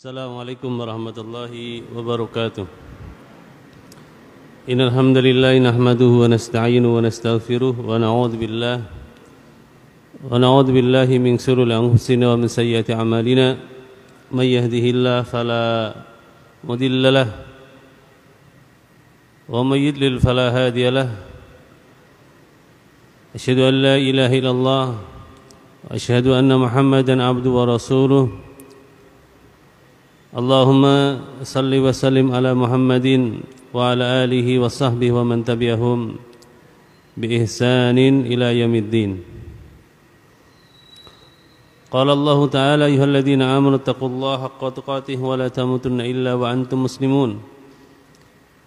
Assalamualaikum warahmatullahi wabarakatuh. Innal hamdalillah nahmaduhu wa nasta'inuhu wa nastaghfiruh wa na'udzu billahi min shururi anfusina wa min sayyiati a'malina. May yahdihillahu fala mudilla lahu wa may yudlil fala hadiya lahu. Asyhadu an la ilaha illallah wa asyhadu anna Muhammadan abduhu wa rasuluh. Allahumma salli wa sallim ala Muhammadin wa ala alihi wa sahbihi wa man tabi'ahum bi ihsanin ila yaumiddin. Qala Allah ta'ala ayyuhalladzina amanu taqullaha haqqa tuqatih wa la tamutunna illa wa antum muslimun.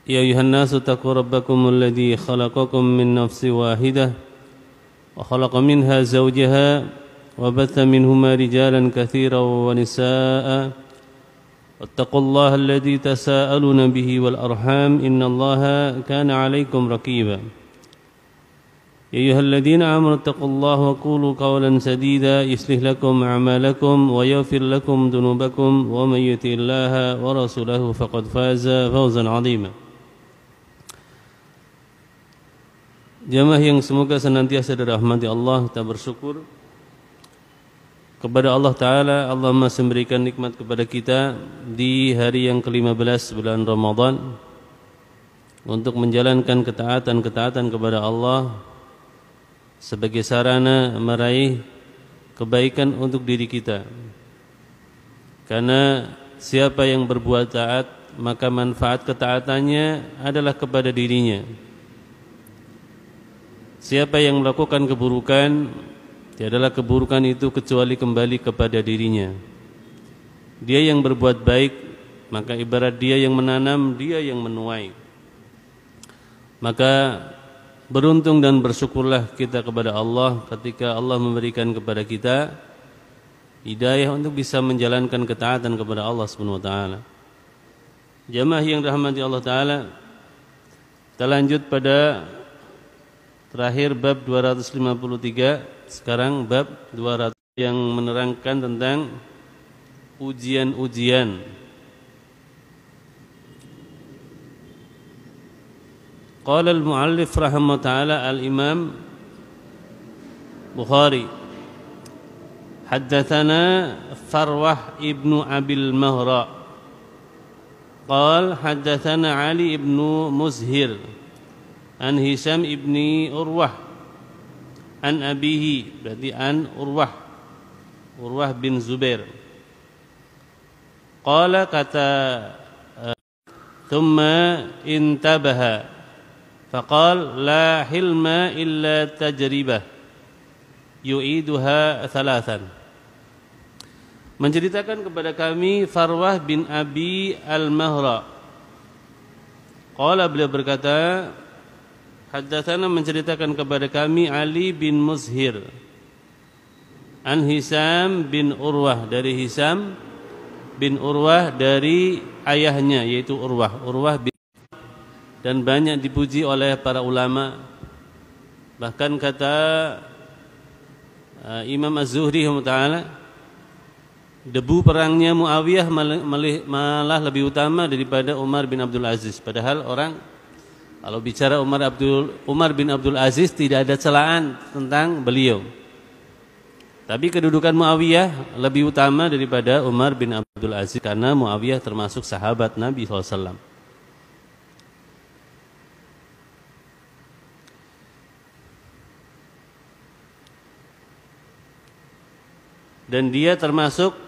Ya ayyuhan nasu taqu rabbakumul ladzi khalaqakum min nafsin wahidah wa khalaqa minha zawjaha wa batha minhuma rijalan katsiran wa nisaa'a. واتقوا الله الذي تساءلون به والأرحام إن الله كان عليكم رقيبا يا أيها الذين آمنوا اتقوا الله وقولوا قولا سديدا يصلح لكم أعمالكم ويغفر لكم ذنوبكم ومن يطع الله ورسوله فقد فاز فوزا عظيما. Jamaah yang semoga senantiasa dirahmati Allah, kita bersyukur kepada Allah Ta'ala. Allah masih memberikan nikmat kepada kita di hari yang ke-15 bulan Ramadan untuk menjalankan ketaatan-ketaatan kepada Allah sebagai sarana meraih kebaikan untuk diri kita. Karena siapa yang berbuat taat, maka manfaat ketaatannya adalah kepada dirinya. Siapa yang melakukan keburukan, tiadalah keburukan itu kecuali kembali kepada dirinya. Dia yang berbuat baik, maka ibarat dia yang menanam, dia yang menuai. Maka beruntung dan bersyukurlah kita kepada Allah ketika Allah memberikan kepada kita hidayah untuk bisa menjalankan ketaatan kepada Allah Subhanahu wa taala. Jamaah yang dirahmati Allah taala, kita lanjut pada terakhir bab 253. Sekarang bab 200 yang menerangkan tentang ujian-ujian. Qala al-muallif rahimahullah ta'ala al-imam Bukhari haddatsana Farwah ibnu Abil Mahra qala haddatsana Ali ibnu Muzhir an Hisham ibni Urwah an abihi, berarti an Urwah bin Zubair. Qala kata thumma intabaha faqala la hilma illa tajribah yu'iduha thalathan. Menceritakan kepada kami Farwah bin Abi al-Mahra. Qala, beliau berkata, haddatsana, menceritakan kepada kami Ali bin Muzhir an Hisham bin Urwah, dari Hisham bin Urwah dari ayahnya yaitu Urwah bin, dan banyak dipuji oleh para ulama. Bahkan kata Imam Az-Zuhri taala, debu perangnya Muawiyah malah lebih utama daripada Umar bin Abdul Aziz. Padahal orang kalau bicara Umar bin Abdul Aziz tidak ada celaan tentang beliau. Tapi kedudukan Muawiyah lebih utama daripada Umar bin Abdul Aziz karena Muawiyah termasuk sahabat Nabi SAW. Dan dia termasuk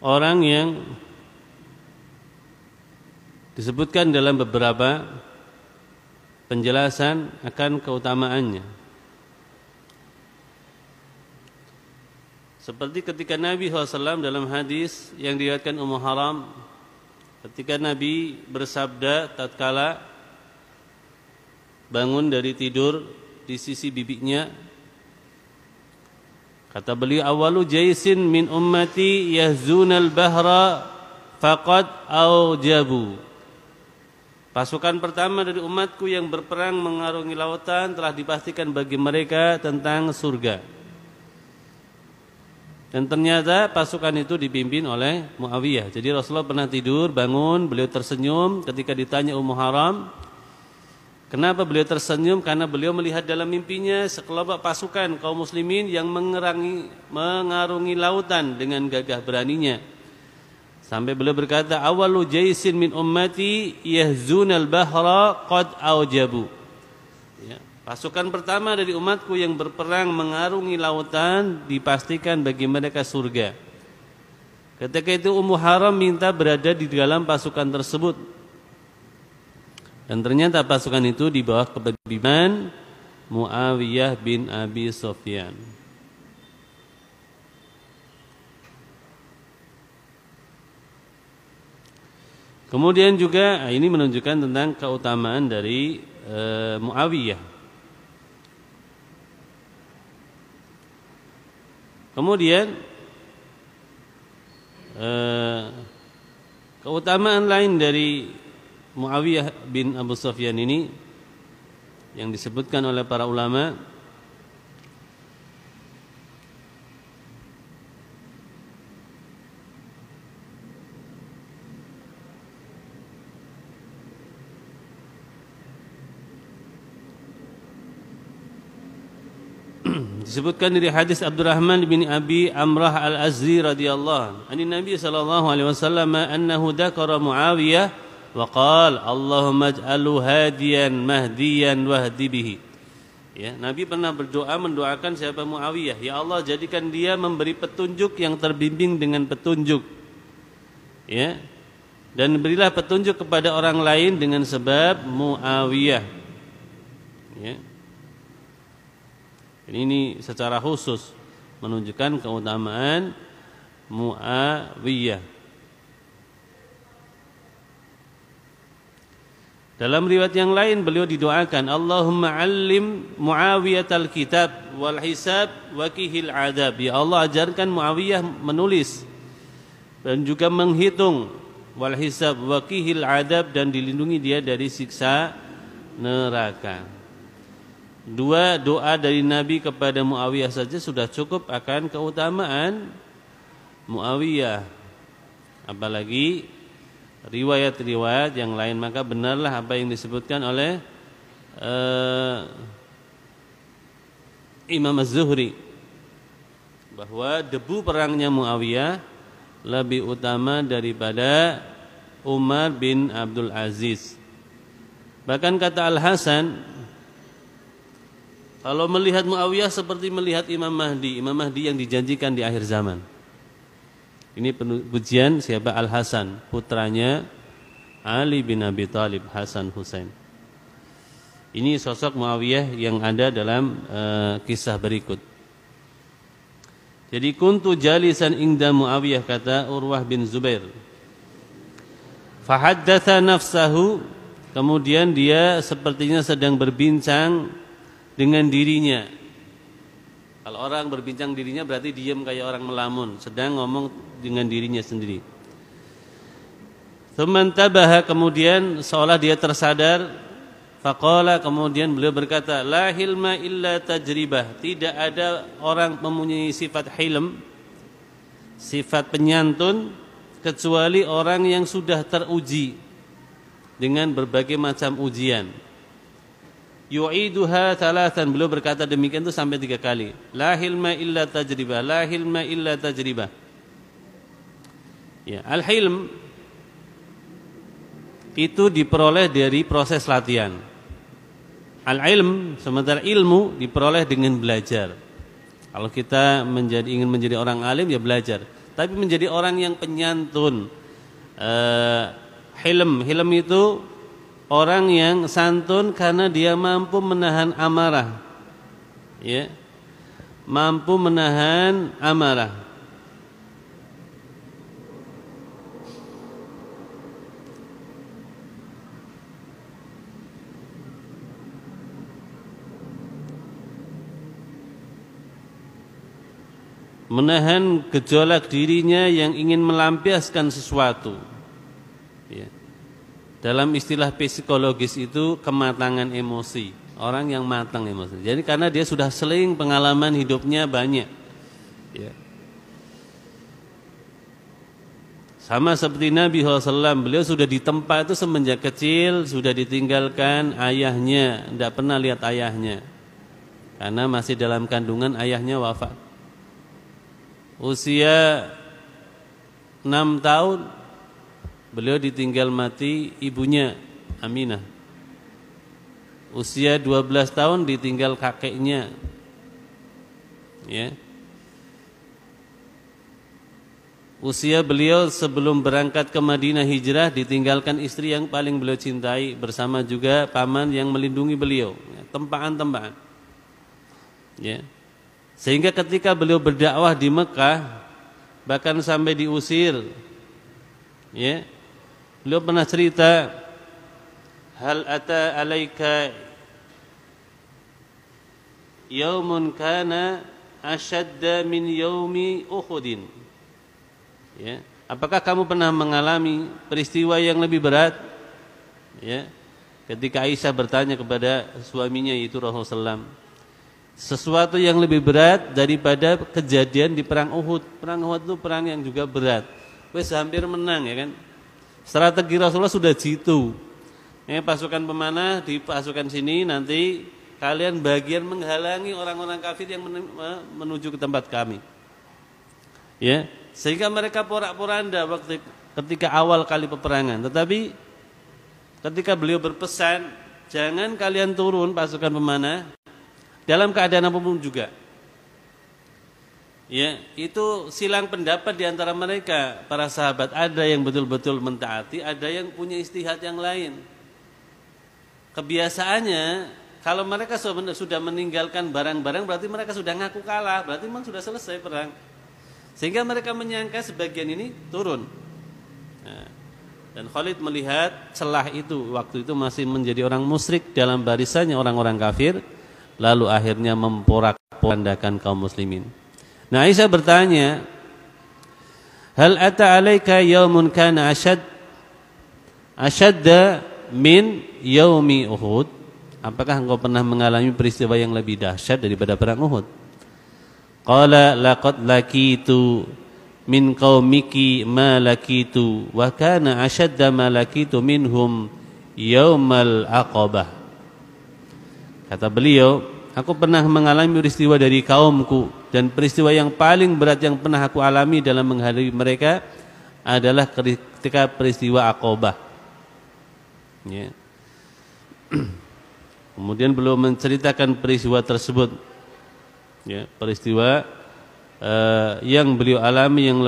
orang yang disebutkan dalam beberapa penjelasan akan keutamaannya. Seperti ketika Nabi SAW dalam hadis yang diriwayatkan Ummu Haram, ketika Nabi bersabda tatkala bangun dari tidur di sisi bibinya, kata beliau, awalu jaisin min ummati yahzunal bahra faqad aujabu. Pasukan pertama dari umatku yang berperang mengarungi lautan telah dipastikan bagi mereka tentang surga. Dan ternyata pasukan itu dipimpin oleh Muawiyah. Jadi Rasulullah pernah tidur, bangun, beliau tersenyum ketika ditanya Ummu Haram. Kenapa beliau tersenyum? Karena beliau melihat dalam mimpinya sekelompok pasukan kaum muslimin yang mengarungi lautan dengan gagah beraninya. Sampai beliau berkata, awalu jaisin min ummati yahzunal bahra qad aujabu. Ya, pasukan pertama dari umatku yang berperang mengarungi lautan dipastikan bagi mereka surga. Ketika itu Ummu Haram minta berada di dalam pasukan tersebut. Dan ternyata pasukan itu di bawah kepemimpinan Muawiyah bin Abi Sufyan. Kemudian juga ini menunjukkan tentang keutamaan dari Muawiyah. Kemudian keutamaan lain dari Muawiyah bin Abu Sufyan ini yang disebutkan oleh para ulama, disebutkan dari hadis Abdurrahman bin Abi Amrah al-Azri radhiyallahu anhu, Nabi sallallahu alaihi wasallam annahu dzakara Muawiyah wa qala Allahumma ij'alhu hadiyan mahdiyan wahdi bihi. Ya, Nabi pernah berdoa mendoakan siapa Muawiyah, ya Allah jadikan dia memberi petunjuk yang terbimbing dengan petunjuk. Ya. Dan berilah petunjuk kepada orang lain dengan sebab Muawiyah. Ya. Ini secara khusus menunjukkan keutamaan Muawiyah. Dalam riwayat yang lain beliau didoakan, Allahumma 'allim Muawiyatal kitab wal hisab wa qihil adab. Ya Allah ajarkan Muawiyah menulis dan juga menghitung, wal hisab wa qihil adab, dan dilindungi dia dari siksa neraka. Dua doa dari Nabi kepada Muawiyah saja sudah cukup akan keutamaan Muawiyah. Apalagi riwayat-riwayat yang lain, maka benarlah apa yang disebutkan oleh Imam Az-Zuhri bahwa debu perangnya Muawiyah lebih utama daripada Umar bin Abdul Aziz. Bahkan kata Al-Hasan, kalau melihat Muawiyah seperti melihat Imam Mahdi yang dijanjikan di akhir zaman. Ini pujian siapa? Al-Hasan, putranya Ali bin Abi Thalib, Hasan Husain. Ini sosok Muawiyah yang ada dalam kisah berikut. Jadi kuntu jalisan inda Muawiyah, kata Urwah bin Zubair. Fahaddatha nafsahu, kemudian dia sepertinya sedang berbincang dengan dirinya. Kalau orang berbincang dirinya berarti diam kayak orang melamun, sedang ngomong dengan dirinya sendiri. Tsumantabaha, kemudian seolah dia tersadar, faqala, kemudian beliau berkata, la hilma illa tajribah. Tidak ada orang mempunyai sifat hilm, sifat penyantun, kecuali orang yang sudah teruji dengan berbagai macam ujian. Yu'iduha thalathan, beliau berkata demikian itu sampai 3 kali. La hilma illa tajribah, la hilma illa tajribah. Ya, al-hilm itu diperoleh dari proses latihan. Al-ilm, sementara ilmu diperoleh dengan belajar. Kalau kita ingin menjadi orang alim ya belajar. Tapi menjadi orang yang penyantun, hilm itu orang yang santun karena dia mampu menahan amarah. Ya. Mampu menahan amarah. Menahan gejolak dirinya yang ingin melampiaskan sesuatu. Ya. dalam istilah psikologis itu kematangan emosi. Orang yang matang emosi. Jadi karena dia sudah sering pengalaman hidupnya banyak. Ya. Sama seperti Nabi SAW, beliau sudah ditempa itu semenjak kecil, sudah ditinggalkan ayahnya, tidak pernah lihat ayahnya. Karena masih dalam kandungan ayahnya wafat. Usia 6 tahun, beliau ditinggal mati ibunya, Aminah. Usia 12 tahun ditinggal kakeknya. Ya. Usia beliau sebelum berangkat ke Madinah hijrah ditinggalkan istri yang paling beliau cintai bersama juga paman yang melindungi beliau, tempaan-tempaan. Ya. Sehingga ketika beliau berdakwah di Mekah bahkan sampai diusir, ya, beliau pernah cerita, hal ata alaika yaumun kana ashadda min yaumi Uhudin. Ya, apakah kamu pernah mengalami peristiwa yang lebih berat? Ya, ketika Aisyah bertanya kepada suaminya yaitu Rasulullah SAW, sesuatu yang lebih berat daripada kejadian di perang Uhud. Perang Uhud itu perang yang juga berat. Wes hampir menang ya kan. Strategi Rasulullah sudah jitu. Ya, pasukan pemanah di pasukan sini, nanti kalian bagian menghalangi orang-orang kafir yang menuju ke tempat kami. Ya, sehingga mereka porak-poranda waktu ketika awal kali peperangan. Tetapi ketika beliau berpesan, jangan kalian turun pasukan pemanah dalam keadaan apapun juga. Ya, itu silang pendapat di antara mereka para sahabat. Ada yang betul-betul mentaati, ada yang punya istihad yang lain. Kebiasaannya kalau mereka sudah meninggalkan barang-barang berarti mereka sudah ngaku kalah, berarti memang sudah selesai perang. Sehingga mereka menyangka sebagian ini turun. Nah, dan Khalid melihat celah itu, waktu itu masih menjadi orang musyrik dalam barisannya orang-orang kafir, lalu akhirnya memporak-porandakan kaum muslimin. Nah, Aisyah bertanya, hal ata alaika yaumun kana ashadda min yaumi Uhud? Apakah engkau pernah mengalami peristiwa yang lebih dahsyat daripada perang Uhud? Qala laqad lakitu min qaumiki ma lakitu wa kana ashadda ma lakitu minhum yaumal aqabah. Kata beliau, aku pernah mengalami peristiwa dari kaumku, dan peristiwa yang paling berat yang pernah aku alami dalam menghadapi mereka adalah ketika peristiwa Aqabah. Ya. Kemudian beliau menceritakan peristiwa tersebut. Ya, peristiwa yang beliau alami, yang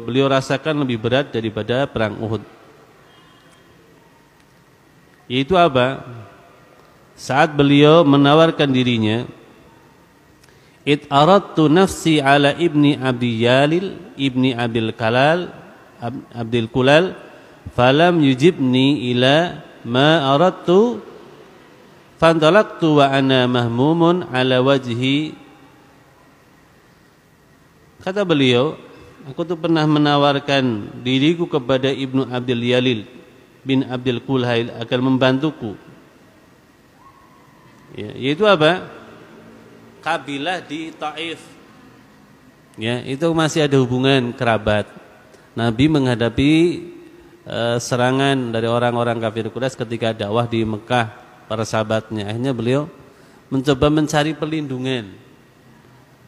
beliau rasakan lebih berat daripada perang Uhud. Yaitu apa? Saat beliau menawarkan dirinya, id aradtu nafsi ala ibni Abi Yalil ibni Abil Kalal Abdul Kulal falam yujibni ila ma aradtu fantalaqtu wa ana mahmumun ala wajhi. Kata beliau, aku tuh pernah menawarkan diriku kepada Ibnu Abdul Yalil bin Abdul Kulhail agar membantuku. Ya, yaitu apa? Kabilah di Taif. Ya, itu masih ada hubungan kerabat. Nabi menghadapi serangan dari orang-orang kafir Quraisy ketika dakwah di Mekah, para sahabatnya. Akhirnya beliau mencoba mencari perlindungan.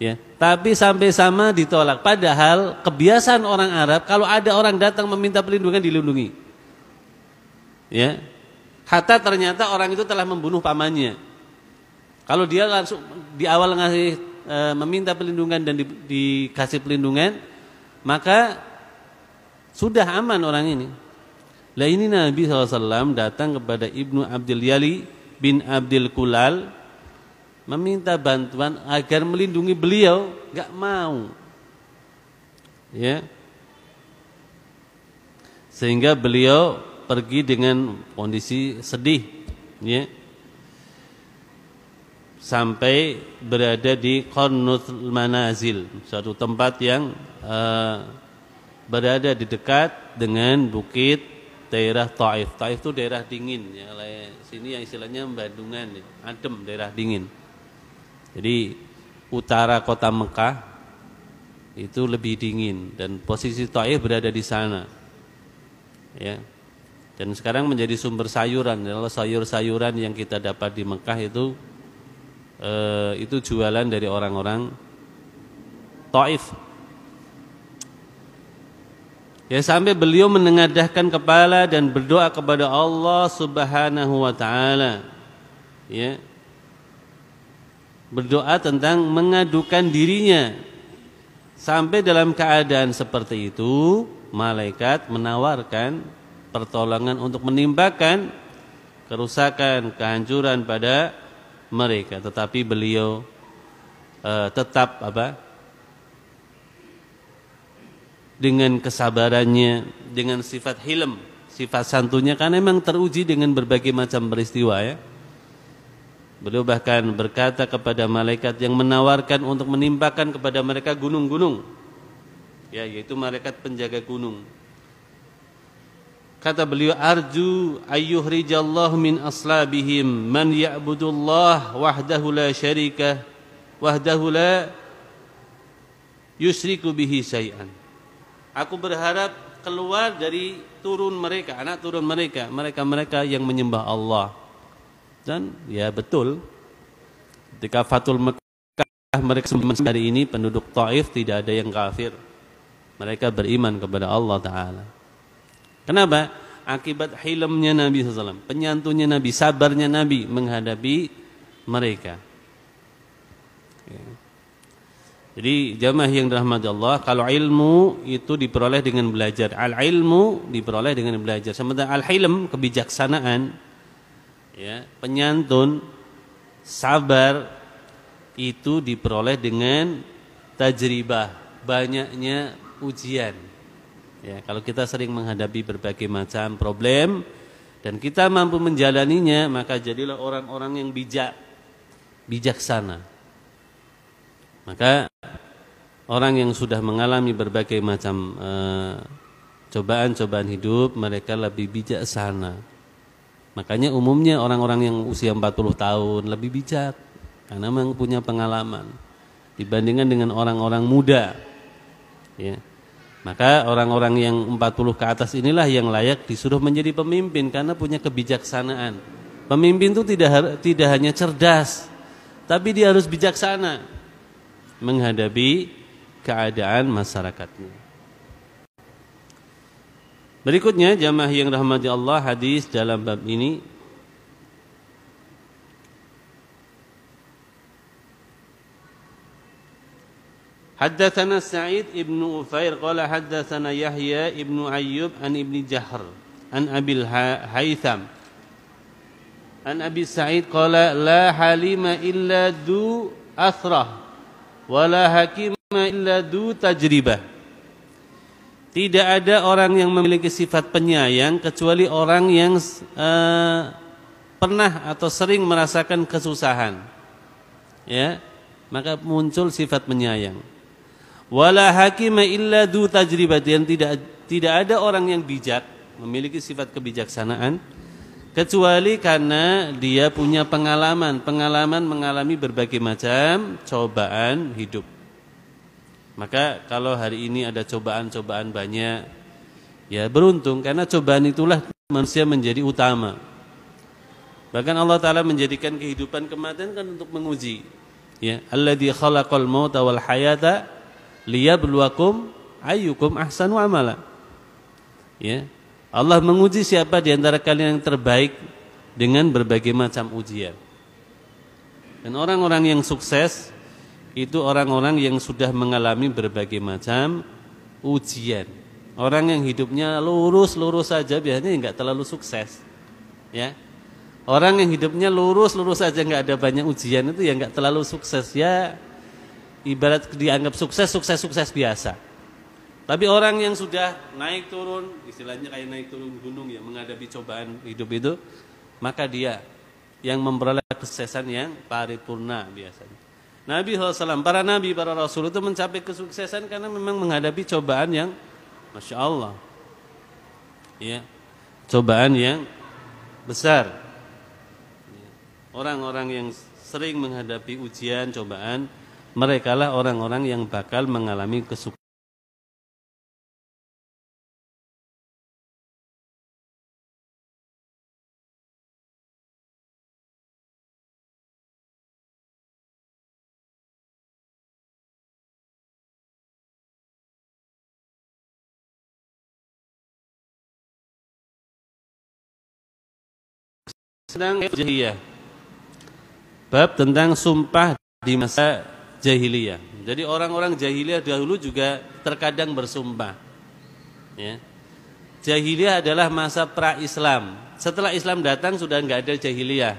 Ya, tapi sampai sama ditolak. Padahal kebiasaan orang Arab kalau ada orang datang meminta perlindungan dilindungi. Ya. Hatta ternyata orang itu telah membunuh pamannya. Kalau dia langsung di awal ngasih meminta perlindungan dan dikasih perlindungan, maka sudah aman orang ini. Lah ini Nabi SAW datang kepada Ibnu Abdul Yali bin Abdul Kulal meminta bantuan agar melindungi beliau, enggak mau. Ya. Sehingga beliau pergi dengan kondisi sedih, ya. Sampai berada di Qarnutul Manazil, suatu tempat yang berada di dekat dengan bukit daerah Taif. Taif itu daerah dingin ya. Sini yang istilahnya Bandungan, ya. Adem, daerah dingin. Jadi utara kota Mekah itu lebih dingin dan posisi Taif berada di sana. Ya. Dan sekarang menjadi sumber sayuran. Kalau sayur-sayuran yang kita dapat di Mekah itu jualan dari orang-orang Taif. Ya, sampai beliau menengadahkan kepala dan berdoa kepada Allah Subhanahu wa taala. Ya. Berdoa tentang mengadukan dirinya. Sampai dalam keadaan seperti itu, malaikat menawarkan pertolongan untuk menimpakan kerusakan, kehancuran pada mereka, tetapi beliau tetap dengan kesabarannya, dengan sifat hilm, sifat santunnya, karena memang teruji dengan berbagai macam peristiwa ya. Beliau bahkan berkata kepada malaikat yang menawarkan untuk menimpakan kepada mereka gunung-gunung, ya, yaitu malaikat penjaga gunung. Kata beliau, arju ayyuhrijallahu min aslabihim man ya'budullah wahdahu la syarika wahdahu la yusyriku bihi syai'an. Aku berharap keluar dari turun mereka, anak turun mereka, mereka yang menyembah Allah. Dan ya betul, ketika Fathul Mekah mereka hari ini penduduk Taif tidak ada yang kafir. Mereka beriman kepada Allah Ta'ala. Kenapa? Akibat hilmnya Nabi SAW, penyantunnya Nabi, sabarnya Nabi menghadapi mereka. Jadi jamaah yang dirahmati Allah, kalau ilmu itu diperoleh dengan belajar. Al-ilmu diperoleh dengan belajar. Sementara al-hilm, kebijaksanaan, ya, penyantun, sabar, itu diperoleh dengan tajribah, banyaknya ujian. Ya, kalau kita sering menghadapi berbagai macam problem dan kita mampu menjalaninya, maka jadilah orang-orang yang bijaksana. Maka orang yang sudah mengalami berbagai macam cobaan-cobaan hidup, mereka lebih bijaksana. Makanya umumnya orang-orang yang usia 40 tahun lebih bijak, karena memang punya pengalaman dibandingkan dengan orang-orang muda. Ya. Maka orang-orang yang 40 ke atas inilah yang layak disuruh menjadi pemimpin karena punya kebijaksanaan. Pemimpin itu tidak hanya cerdas, tapi dia harus bijaksana menghadapi keadaan masyarakatnya. Berikutnya jamaah yang rahmati Allah, hadis dalam bab ini Haddatsana Sa'id ibn Ufair qala haddatsana Yahya ibn Ayyub an ibn Jahr an Abil Haytham an Abi Sa'id qala la halima illa du asrah wala hakima illa du tajribah. Tidak ada orang yang memiliki sifat penyayang kecuali orang yang pernah atau sering merasakan kesusahan. Ya, maka muncul sifat penyayang. Wala hakima illa du tajribah, dan tidak ada orang yang bijak memiliki sifat kebijaksanaan kecuali karena dia punya pengalaman mengalami berbagai macam cobaan hidup. Maka kalau hari ini ada cobaan-cobaan banyak, ya beruntung, karena cobaan itulah manusia menjadi utama. Bahkan Allah Ta'ala menjadikan kehidupan kematian kan untuk menguji. Ya, alladzi khalaqal mauta wal hayata liyabluwakum ayyukum ahsanu amala. Ya, Allah menguji siapa di antara kalian yang terbaik dengan berbagai macam ujian. Dan orang-orang yang sukses itu orang-orang yang sudah mengalami berbagai macam ujian. Orang yang hidupnya lurus-lurus saja biasanya enggak terlalu sukses. Ya. Orang yang hidupnya lurus-lurus saja enggak ada banyak ujian itu ya enggak terlalu sukses. Ya ibarat dianggap sukses biasa. Tapi orang yang sudah naik turun, istilahnya kayak naik turun gunung ya, menghadapi cobaan hidup itu, maka dia yang memperoleh kesuksesan yang paripurna biasanya. Nabi SAW, para nabi, para rasul itu mencapai kesuksesan karena memang menghadapi cobaan yang Masya Allah. Ya. cobaan yang besar. Orang-orang yang sering menghadapi ujian, cobaan, merekalah orang-orang yang bakal mengalami kesuksesan. Sedang jahiliyah. Bab tentang sumpah di masa jahiliyah. Jadi orang-orang jahiliyah dahulu juga terkadang bersumpah. Ya. Jahiliyah adalah masa pra-Islam. Setelah Islam datang sudah enggak ada jahiliyah.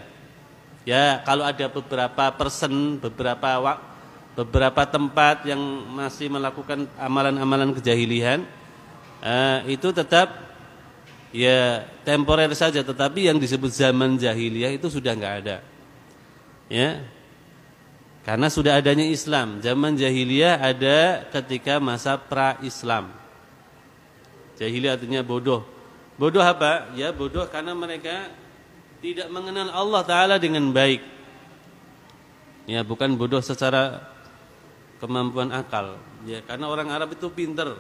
Ya, kalau ada beberapa tempat yang masih melakukan amalan-amalan kejahilian, itu tetap ya temporer saja, tetapi yang disebut zaman jahiliyah itu sudah enggak ada. Ya. Karena sudah adanya Islam. Zaman jahiliyah ada ketika masa pra-Islam. Jahiliyah artinya bodoh. Bodoh apa? Ya bodoh karena mereka tidak mengenal Allah Ta'ala dengan baik. Ya, bukan bodoh secara kemampuan akal. Ya, karena orang Arab itu pinter.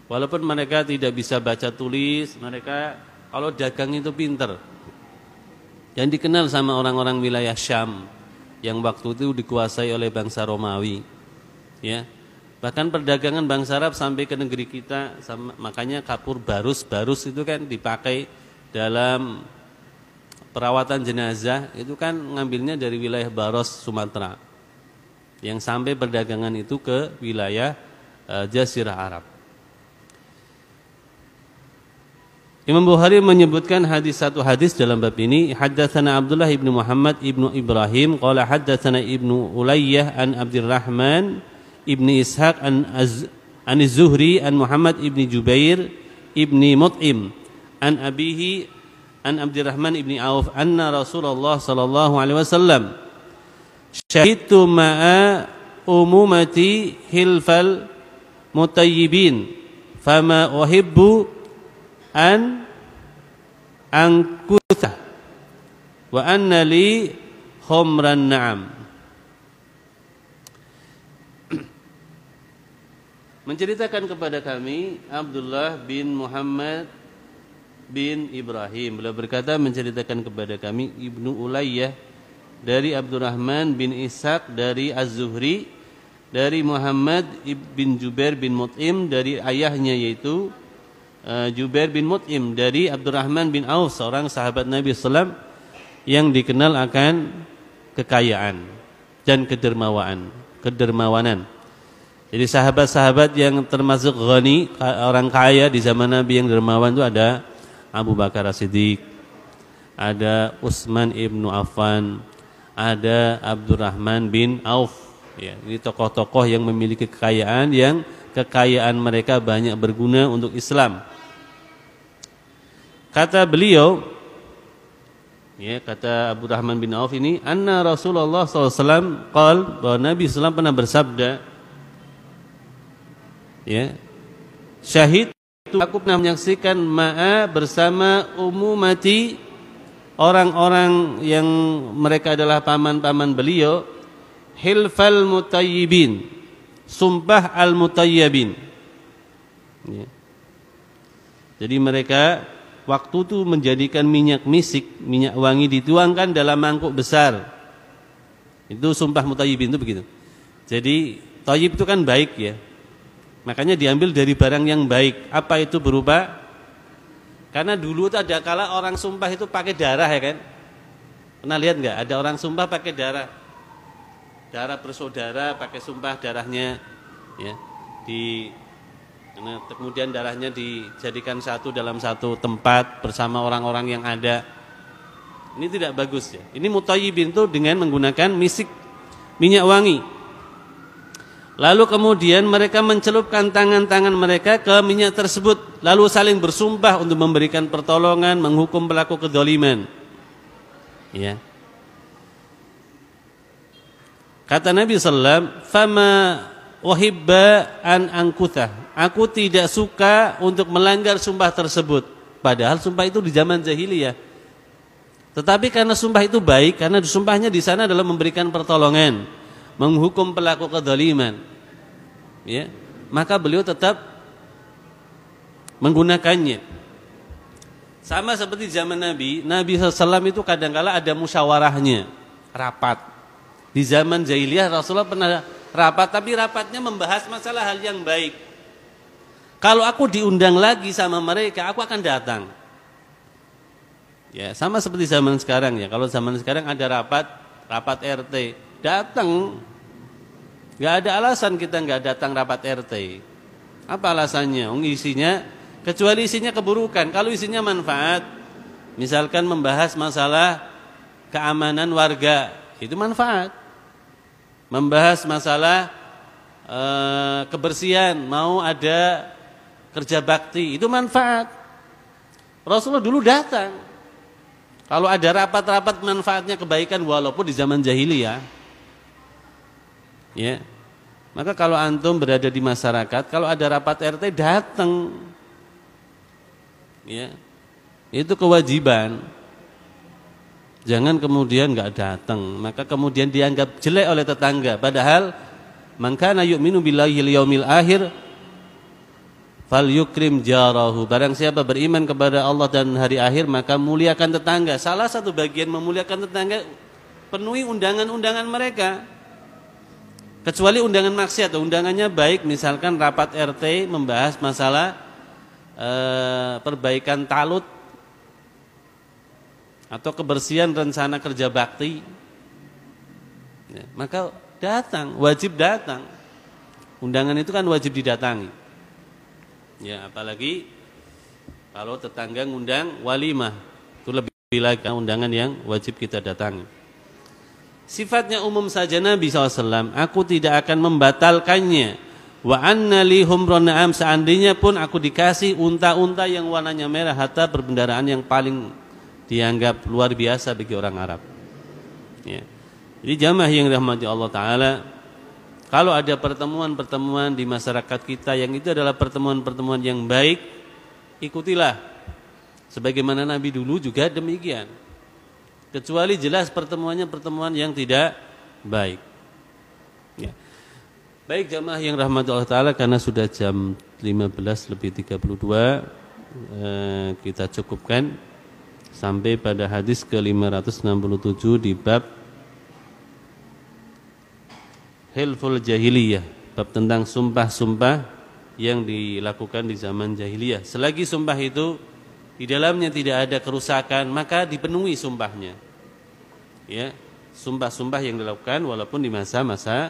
Walaupun mereka tidak bisa baca tulis, mereka kalau dagang itu pinter. Yang dikenal sama orang-orang wilayah Syam yang waktu itu dikuasai oleh bangsa Romawi. Ya. Bahkan perdagangan bangsa Arab sampai ke negeri kita, makanya kapur barus itu kan dipakai dalam perawatan jenazah, itu kan ngambilnya dari wilayah Baros Sumatera. Yang sampai perdagangan itu ke wilayah Jazirah Arab. Imam Bukhari menyebutkan satu hadis dalam bab ini. Haddatsana Abdullah ibnu Muhammad ibnu Ibrahim qala haddatsana ibnu Ulayyah an Abdurrahman ibni Ishaq an Az-Zuhri an Muhammad ibni Jubair ibni Mut'im an abihi an Abdurrahman ibni Auf anna Rasulullah sallallahu alaihi wasallam syahidtu ma'a umumati hilfal mutayyibin fama uhibbu an angkutha wa anna li khumran na'am. Menceritakan kepada kami Abdullah bin Muhammad bin Ibrahim. Beliau berkata menceritakan kepada kami Ibnu Ulayyah dari Abdurrahman bin Ishaq dari Az-Zuhri dari Muhammad bin Jubair bin Mut'im dari ayahnya yaitu Jubair bin Mut'im dari Abdurrahman bin Auf, seorang sahabat Nabi SAW yang dikenal akan kekayaan dan kedermawanan. Jadi sahabat-sahabat yang termasuk ghani, orang kaya di zaman Nabi yang dermawan itu ada Abu Bakar As-Siddiq, ada Utsman ibnu Affan, ada Abdurrahman bin Auf. Ya, ini tokoh-tokoh yang memiliki kekayaan yang kekayaan mereka banyak berguna untuk Islam. Kata beliau, ya, kata Abdurrahman bin Auf ini, anna Rasulullah SAW qala, bahwa Nabi SAW pernah bersabda, ya, syahid itu aku pernah menyaksikan ma'a bersama umumati orang-orang yang mereka adalah paman-paman beliau, hilfal mutayyibin, sumpah al-mutayyibin. Ya. Jadi mereka waktu itu menjadikan minyak misik, minyak wangi dituangkan dalam mangkuk besar. Itu sumpah mutayyibin itu begitu. Jadi thayyib itu kan baik ya. Makanya diambil dari barang yang baik. Apa itu berupa? Karena dulu itu ada kala orang sumpah itu pakai darah ya kan. Pernah lihat enggak? Ada orang sumpah pakai darah. Darah bersaudara pakai sumpah darahnya ya. Kemudian darahnya dijadikan satu dalam satu tempat bersama orang-orang yang ada. Ini tidak bagus ya. Ini mutayyibin itu dengan menggunakan misik, minyak wangi. Lalu kemudian mereka mencelupkan tangan-tangan mereka ke minyak tersebut, lalu saling bersumpah untuk memberikan pertolongan, menghukum pelaku kedzaliman. Ya. Kata Nabi sallallahu alaihi wasallam, "Fama uhibba an angkuthah." Aku tidak suka untuk melanggar sumpah tersebut. Padahal sumpah itu di zaman jahiliyah. Tetapi karena sumpah itu baik, karena sumpahnya di sana adalah memberikan pertolongan, menghukum pelaku kezaliman, ya, maka beliau tetap menggunakannya. Sama seperti zaman Nabi SAW itu kadang-kala ada musyawarahnya, rapat. Di zaman jahiliyah Rasulullah pernah rapat, tapi rapatnya membahas masalah hal yang baik. Kalau aku diundang lagi sama mereka, aku akan datang. Ya, sama seperti zaman sekarang ya. Kalau zaman sekarang ada rapat RT, datang. Gak ada alasan kita gak datang rapat RT. Apa alasannya? Kecuali isinya keburukan. Kalau isinya manfaat, misalkan membahas masalah keamanan warga, itu manfaat. Membahas masalah kebersihan, mau ada kerja bakti, itu manfaat. Rasulullah dulu datang. Kalau ada rapat-rapat manfaatnya kebaikan walaupun di zaman jahiliyah, ya. Maka kalau antum berada di masyarakat, kalau ada rapat RT datang, ya. Itu kewajiban. Jangan kemudian nggak datang, maka kemudian dianggap jelek oleh tetangga. Padahal man kana yu'minu billahi wal yaumil akhir falyukrim jarahu. Barang siapa beriman kepada Allah dan hari akhir, maka muliakan tetangga. Salah satu bagian memuliakan tetangga, penuhi undangan-undangan mereka. Kecuali undangan maksiat, undangannya baik, misalkan rapat RT membahas masalah perbaikan talut atau kebersihan rencana kerja bakti, ya, maka datang, wajib datang. Undangan itu kan wajib didatangi. Ya, apalagi kalau tetangga ngundang walimah, itu lebih lagi undangan yang wajib kita datangi. Sifatnya umum saja Nabi SAW, aku tidak akan membatalkannya. Wa anna li humrun na'am, seandainya pun aku dikasih unta-unta yang warnanya merah, hatta perbendaraan yang paling dianggap luar biasa bagi orang Arab. Ya. Jadi jamaah yang dirahmati Allah Ta'ala, kalau ada pertemuan-pertemuan di masyarakat kita yang itu adalah pertemuan-pertemuan yang baik, ikutilah. Sebagaimana Nabi dulu juga demikian. Kecuali jelas pertemuannya pertemuan yang tidak baik. Ya. Baik jamaah yang rahmati Allah Ta'ala, karena sudah jam 15:32, kita cukupkan sampai pada hadis ke-567 di bab Hilful Jahiliyah, bab tentang sumpah-sumpah yang dilakukan di zaman jahiliyah. Selagi sumpah itu di dalamnya tidak ada kerusakan, maka dipenuhi sumpahnya. Ya, sumpah-sumpah yang dilakukan walaupun di masa-masa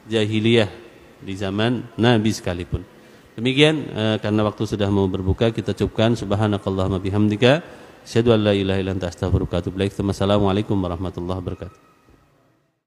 jahiliyah di zaman Nabi sekalipun. Demikian, karena waktu sudah mau berbuka, kita cukupkan. Subhanakallahumma bihamdika, asyhadu an la ilaha illa anta astaghfiruka wa atubu ilaik. Wassalamualaikum warahmatullahi wabarakatuh.